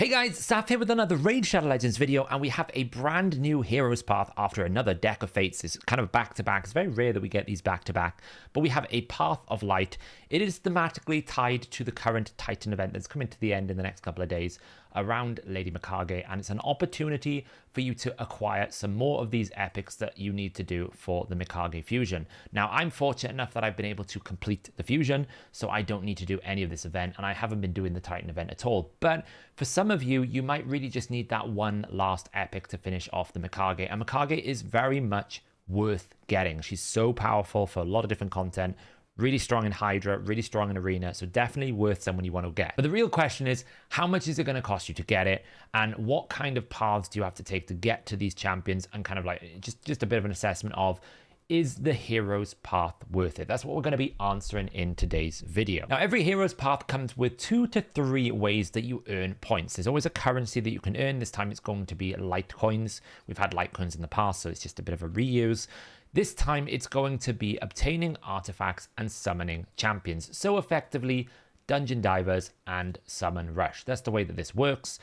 Hey guys, Saf here with another Raid Shadow Legends video, and we have a brand new Heroes Path after another Deck of Fates. It's kind of back-to-back. It's very rare that we get these back-to-back, but we have a Path of Light. It is thematically tied to the current Titan event that's coming to the end in the next couple of days around Lady Mikage, and it's an opportunity for you to acquire some more of these epics that you need to do for the Mikage fusion. Now, I'm fortunate enough that I've been able to complete the fusion, so I don't need to do any of this event, and I haven't been doing the Titan event at all. But for some of you, you might really just need that one last epic to finish off the Mikage, and Mikage is very much worth getting. She's so powerful for a lot of different content. Really strong in Hydra, really strong in Arena, so definitely worth someone you want to get. But the real question is, how much is it going to cost you to get it? And what kind of paths do you have to take to get to these champions? And kind of like just a bit of an assessment of, is the Heroes Path worth it? That's what we're going to be answering in today's video. Now, every Heroes Path comes with 2 to 3 ways that you earn points. There's always a currency that you can earn. This time it's going to be Litecoins. We've had Litecoins in the past, so it's just a bit of a reuse. This time it's going to be obtaining artifacts and summoning champions. So effectively, Dungeon Divers and Summon Rush. That's the way that this works.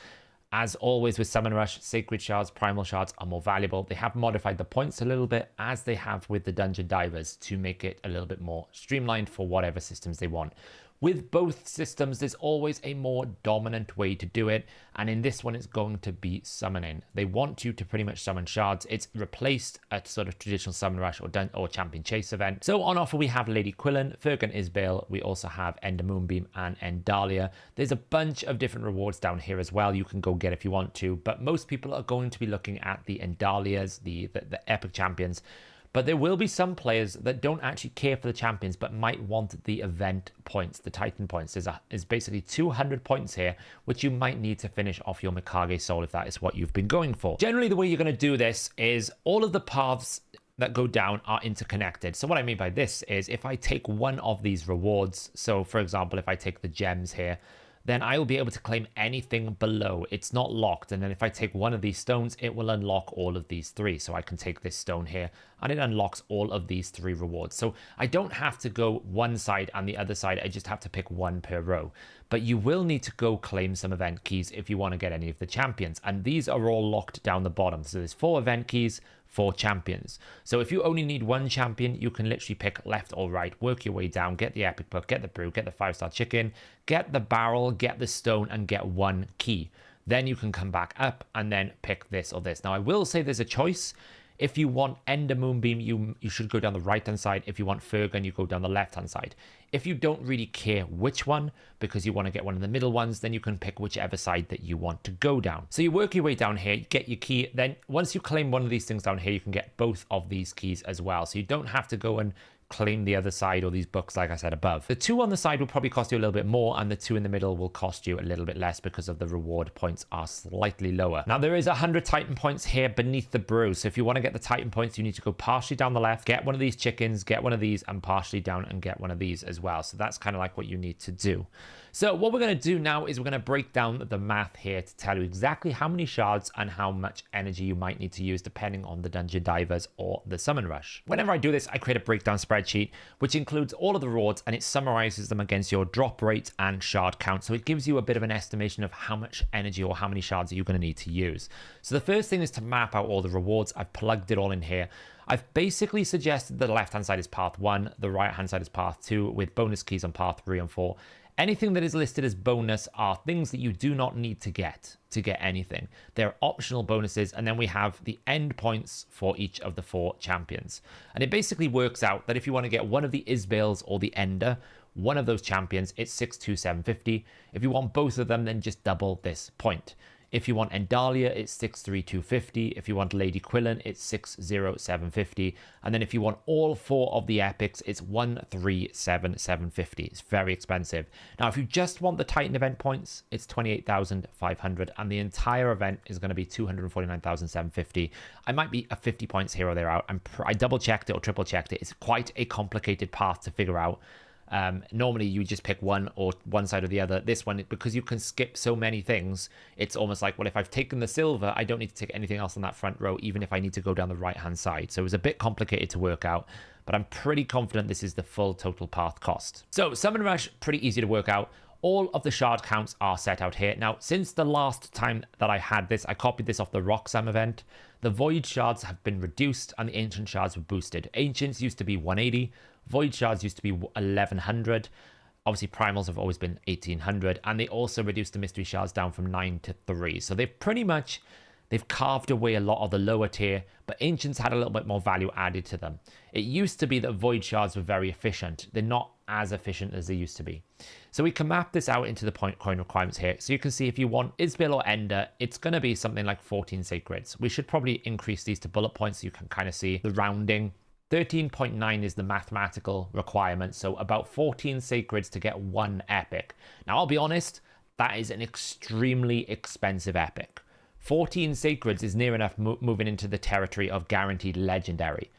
As always with Summon Rush, Sacred Shards, Primal Shards are more valuable. They have modified the points a little bit, as they have with the Dungeon Divers, to make it a little bit more streamlined for whatever systems they want. With both systems, there's always a more dominant way to do it, and in this one, it's going to be summoning. They want you to pretty much summon shards. It's replaced a sort of traditional Summon Rush or Champion Chase event. So on offer, we have Lady Quillen, Fergan Isbale. We also have Ender Moonbeam and Endalia. There's a bunch of different rewards down here as well you can go get if you want to, but most people are going to be looking at the Endalias, the epic champions. But there will be some players that don't actually care for the champions, but might want the event points, the Titan points. There's basically 200 points here, which you might need to finish off your Mikage soul if that is what you've been going for. Generally, the way you're going to do this is all of the paths that go down are interconnected. So what I mean by this is if I take one of these rewards, so for example, if I take the gems here, then I will be able to claim anything below. It's not locked. And then if I take one of these stones, it will unlock all of these 3. So I can take this stone here and it unlocks all of these 3 rewards. So I don't have to go one side and the other side. I just have to pick one per row. But you will need to go claim some event keys if you want to get any of the champions. And these are all locked down the bottom. So there's 4 event keys, 4 champions. So if you only need one champion, you can literally pick left or right, work your way down, get the epic book, get the brew, get the 5-star chicken, get the barrel, get the stone, and get 1 key. Then you can come back up and then pick this or this. Now, I will say there's a choice. If you want Ender Moonbeam, you should go down the right-hand side. If you want Fergan, you go down the left-hand side. If you don't really care which one, because you want to get one of the middle ones, then you can pick whichever side that you want to go down. So you work your way down here, you get your key. Then once you claim one of these things down here, you can get both of these keys as well. So you don't have to go and claim the other side or these books like I said above. The 2 on the side will probably cost you a little bit more, and the 2 in the middle will cost you a little bit less because of the reward points are slightly lower. Now there is 100 Titan points here beneath the brew, so if you want to get the Titan points, you need to go partially down the left, get one of these chickens, get one of these, and partially down and get one of these as well. So that's kind of like what you need to do. So what we're going to do now is we're going to break down the math here to tell you exactly how many shards and how much energy you might need to use depending on the Dungeon Divers or the Summon Rush. Whenever I do this, I create a breakdown spreadsheet which includes all of the rewards and it summarizes them against your drop rate and shard count. So it gives you a bit of an estimation of how much energy or how many shards are you going to need to use. So the first thing is to map out all the rewards. I've plugged it all in here. I've basically suggested that the left-hand side is path 1, the right-hand side is path 2, with bonus keys on path 3 and 4. Anything that is listed as bonus are things that you do not need to get anything. They're optional bonuses, and then we have the end points for each of the 4 champions. And it basically works out that if you want to get one of the Isbales or the Ender, one of those champions, it's 62750. If you want both of them, then just double this point. If you want Endalia, it's 63250. If you want Lady Quillen, it's 60750. And then if you want all 4 of the epics, it's 137750. It's very expensive. Now, if you just want the Titan event points, it's 28,500, and the entire event is going to be 249,750. I might be a 50 points here or there out. I double checked it or triple checked it. It's quite a complicated path to figure out. Normally you just pick one side or the other. This one, because you can skip so many things, it's almost like, well, if I've taken the silver, I don't need to take anything else on that front row, even if I need to go down the right hand side. So it was a bit complicated to work out, but I'm pretty confident this is the full total path cost. So Summon Rush, pretty easy to work out. All of the shard counts are set out here. Now, since the last time that I had this, I copied this off the Roxam event. The Void shards have been reduced and the Ancient shards were boosted. Ancients used to be 180. Void shards used to be 1100. Obviously, primals have always been 1800. And they also reduced the mystery shards down from 9 to 3. So they've carved away a lot of the lower tier, but Ancients had a little bit more value added to them. It used to be that Void shards were very efficient. They're not as efficient as they used to be. So we can map this out into the coin requirements here. So you can see if you want Isbil or Ender, it's going to be something like 14 Sacreds. We should probably increase these to bullet points so you can kind of see the rounding. 13.9 is the mathematical requirement, so about 14 Sacreds to get one epic. Now, I'll be honest, that is an extremely expensive epic. 14 Sacreds is near enough moving into the territory of guaranteed legendary.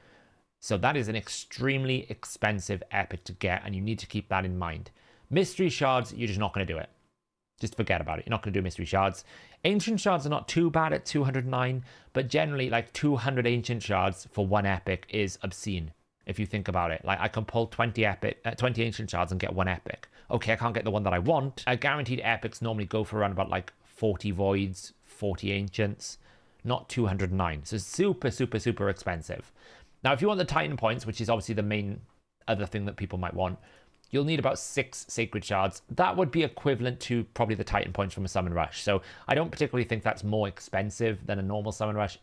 So that is an extremely expensive epic to get, and you need to keep that in mind. Mystery shards, you're just not going to do it. Just forget about it. You're not going to do mystery shards. Ancient shards are not too bad at 209, but generally like 200 ancient shards for one epic is obscene if you think about it. Like I can pull 20 ancient shards and get one epic. Okay, I can't get the one that I want. Guaranteed epics normally go for around about like 40 voids, 40 ancients, not 209. So super, super, super expensive. Now, if you want the Titan points, which is obviously the main other thing that people might want, you'll need about 6 Sacred Shards. That would be equivalent to probably the Titan points from a Summon Rush. So I don't particularly think that's more expensive than a normal Summon Rush.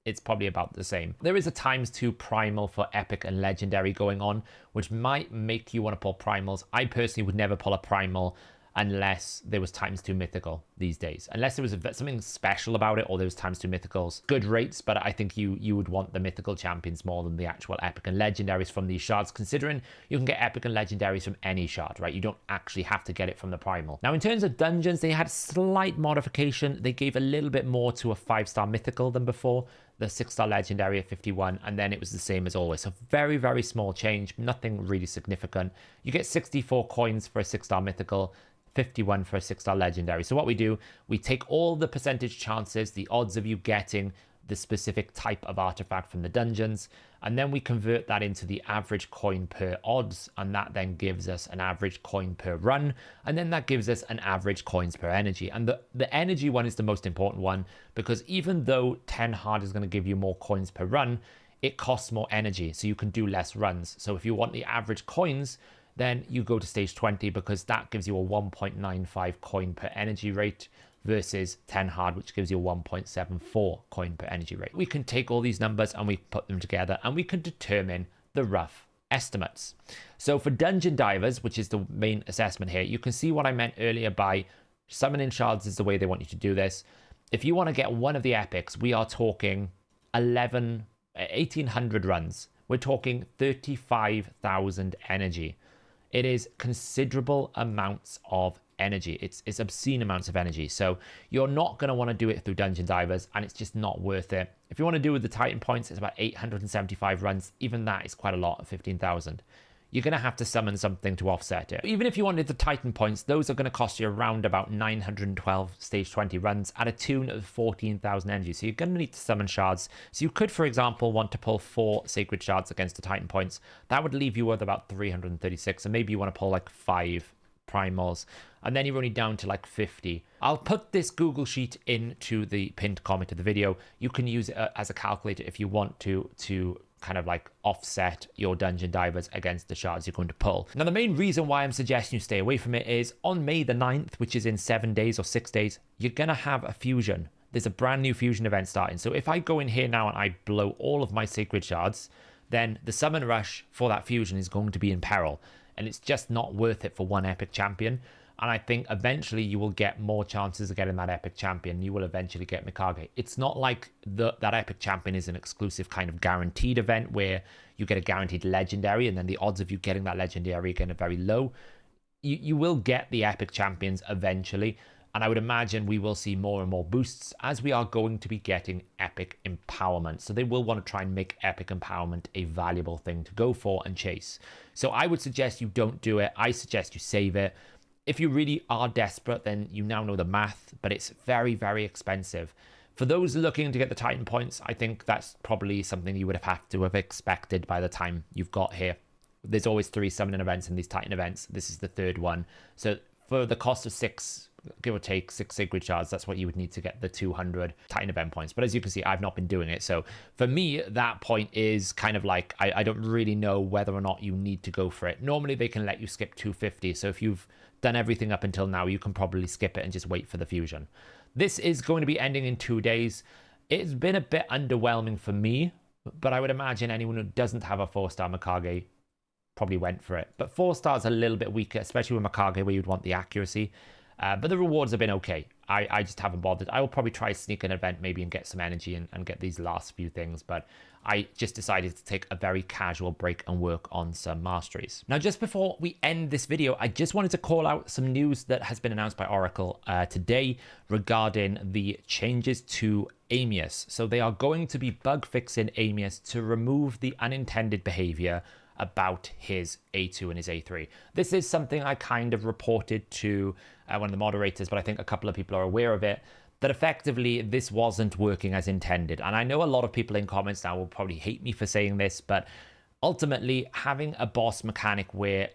It's probably about the same. There is a ×2 Primal for Epic and Legendary going on, which might make you want to pull Primals. I personally would never pull a Primal unless there was ×2 mythical these days. Unless there was something special about it, or there was ×2 mythicals. Good rates, but I think you would want the mythical champions more than the actual epic and legendaries from these shards, considering you can get epic and legendaries from any shard, right? You don't actually have to get it from the primal. Now, in terms of dungeons, they had slight modification. They gave a little bit more to a 5-star mythical than before, the 6-star legendary at 51, and then it was the same as always. So very, very small change, nothing really significant. You get 64 coins for a 6-star mythical, 51 for a 6-star legendary. So what we do, we take all the percentage chances, the odds of you getting the specific type of artifact from the dungeons, and then we convert that into the average coin per odds, and that then gives us an average coin per run, and then that gives us an average coins per energy. And the energy one is the most important one, because even though 10 hard is going to give you more coins per run, it costs more energy, so you can do less runs. So if you want the average coins, then you go to stage 20, because that gives you a 1.95 coin per energy rate versus 10 hard, which gives you a 1.74 coin per energy rate. We can take all these numbers and we put them together and we can determine the rough estimates. So for dungeon divers, which is the main assessment here, you can see what I meant earlier by summoning shards is the way they want you to do this. If you want to get one of the epics, we are talking 1,800 runs. We're talking 35,000 energy. It is considerable amounts of energy. It's obscene amounts of energy. So you're not going to want to do it through Dungeon Divers, and it's just not worth it. If you want to do it with the Titan points, it's about 875 runs. Even that is quite a lot of 15,000. You're going to have to summon something to offset it. Even if you wanted the Titan points, those are going to cost you around about 912 stage 20 runs at a tune of 14,000 energy. So you're going to need to summon shards. So you could, for example, want to pull 4 sacred shards against the Titan points. That would leave you with about 336. So maybe you want to pull like 5 primals, and then you're only down to like 50. I'll put this Google sheet into the pinned comment of the video. You can use it as a calculator if you want to kind of like offset your dungeon divers against the shards you're going to pull. Now, the main reason why I'm suggesting you stay away from it is on May the 9th, which is in 7 days or 6 days, you're going to have a fusion. There's a brand new fusion event starting. So if I go in here now and I blow all of my sacred shards, then the summon rush for that fusion is going to be in peril. And it's just not worth it for one epic champion. And I think eventually you will get more chances of getting that epic champion. You will eventually get Mikage. It's not like that epic champion is an exclusive kind of guaranteed event where you get a guaranteed legendary and then the odds of you getting that legendary again are very low. You will get the epic champions eventually. And I would imagine we will see more and more boosts as we are going to be getting epic empowerment. So they will want to try and make epic empowerment a valuable thing to go for and chase. So I would suggest you don't do it. I suggest you save it. If you really are desperate, then you now know the math, but it's very, very expensive. For those looking to get the Titan points, I think that's probably something you would have to have expected by the time you've got here. There's always 3 summoning events in these Titan events. This is the 3rd one. So for the cost of 6, give or take 6 sacred shards, that's what you would need to get the 200 Titan event points. But as you can see, I've not been doing it. So for me, that point is kind of like, I don't really know whether or not you need to go for it. Normally they can let you skip 250. So if you've done everything up until now, you can probably skip it and just wait for the fusion. This is going to be ending in 2 days. It's been a bit underwhelming for me, but I would imagine anyone who doesn't have a 4-star Mikage probably went for it. But 4 stars a little bit weaker, especially with Mikage where you'd want the accuracy. But the rewards have been okay. I just haven't bothered. I will probably try sneak an event maybe and get some energy and get these last few things. But I just decided to take a very casual break and work on some masteries. Now, just before we end this video, I just wanted to call out some news that has been announced by Oracle today regarding the changes to Amius. So they are going to be bug fixing Amius to remove the unintended behavior about his A2 and his A3. This is something I kind of reported to one of the moderators, but I think a couple of people are aware of it, that effectively this wasn't working as intended. And I know a lot of people in comments now will probably hate me for saying this, but ultimately having a boss mechanic where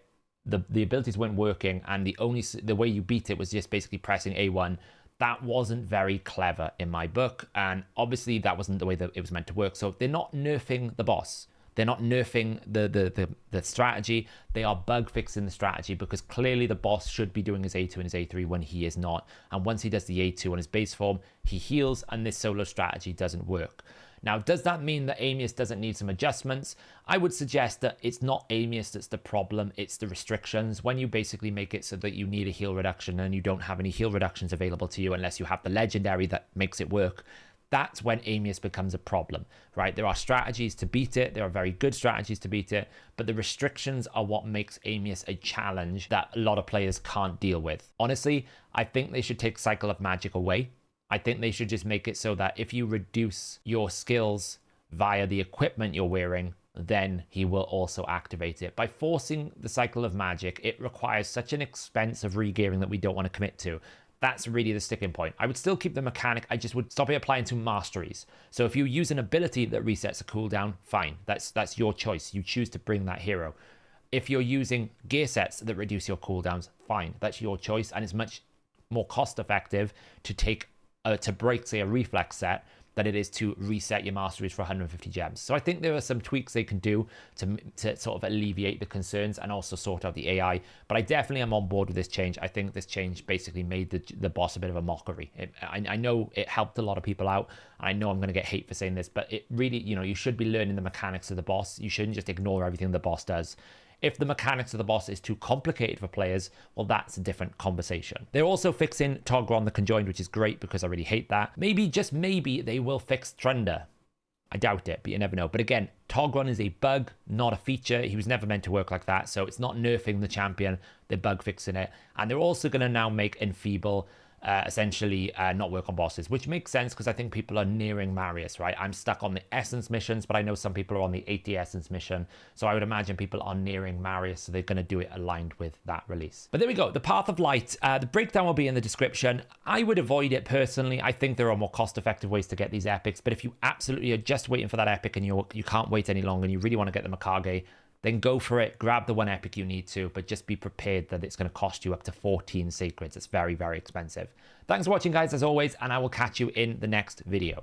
the abilities weren't working and the way you beat it was just basically pressing A1, that wasn't very clever in my book. And obviously that wasn't the way that it was meant to work. So they're not nerfing the boss. They're not nerfing the strategy. They are bug fixing the strategy because clearly the boss should be doing his A2 and his A3 when he is not. And once he does the A2 on his base form, he heals and this solo strategy doesn't work. Now, does that mean that Amius doesn't need some adjustments? I would suggest that it's not Amius that's the problem, it's the restrictions. When you basically make it so that you need a heal reduction and you don't have any heal reductions available to you unless you have the legendary that makes it work, that's when Amius becomes a problem, right? There are strategies to beat it. There are very good strategies to beat it, but the restrictions are what makes Amius a challenge that a lot of players can't deal with. Honestly, I think they should take Cycle of Magic away. I think they should just make it so that if you reduce your skills via the equipment you're wearing, then he will also activate it. By forcing the Cycle of Magic, it requires such an expensive regearing that we don't want to commit to. That's really the sticking point. I would still keep the mechanic. I just would stop it applying to masteries. So if you use an ability that resets a cooldown, fine. That's your choice. You choose to bring that hero. If you're using gear sets that reduce your cooldowns, fine. That's your choice. And it's much more cost effective to take to break, say, a reflex set than it is to reset your masteries for 150 gems. So I think there are some tweaks they can do to sort of alleviate the concerns and also sort out the AI. But I definitely am on board with this change. I think this change basically made the boss a bit of a mockery. I know it helped a lot of people out. I know I'm going to get hate for saying this, but it really, you should be learning the mechanics of the boss. You shouldn't just ignore everything the boss does. If the mechanics of the boss is too complicated for players, well, that's a different conversation. They're also fixing Togron the Conjoined, which is great because I really hate that. Maybe, just maybe, they will fix Thunder. I doubt it, but you never know. But again, Togron is a bug, not a feature. He was never meant to work like that, so it's not nerfing the champion. They're bug fixing it. And they're also going to now make Enfeeble essentially not work on bosses, which makes sense because I think people are nearing Marius, right? I'm stuck on the Essence missions, but I know some people are on the 80 Essence mission, so I would imagine people are nearing Marius, so they're going to do it aligned with that release. But there we go, the Path of Light. The breakdown will be in the description. I would avoid it personally. I think there are more cost-effective ways to get these epics, but if you absolutely are just waiting for that epic and you can't wait any longer and you really want to get the Mikage, then go for it, grab the one epic you need to, but just be prepared that it's going to cost you up to 14 sacreds. It's very, very expensive. Thanks for watching, guys, as always, and I will catch you in the next video.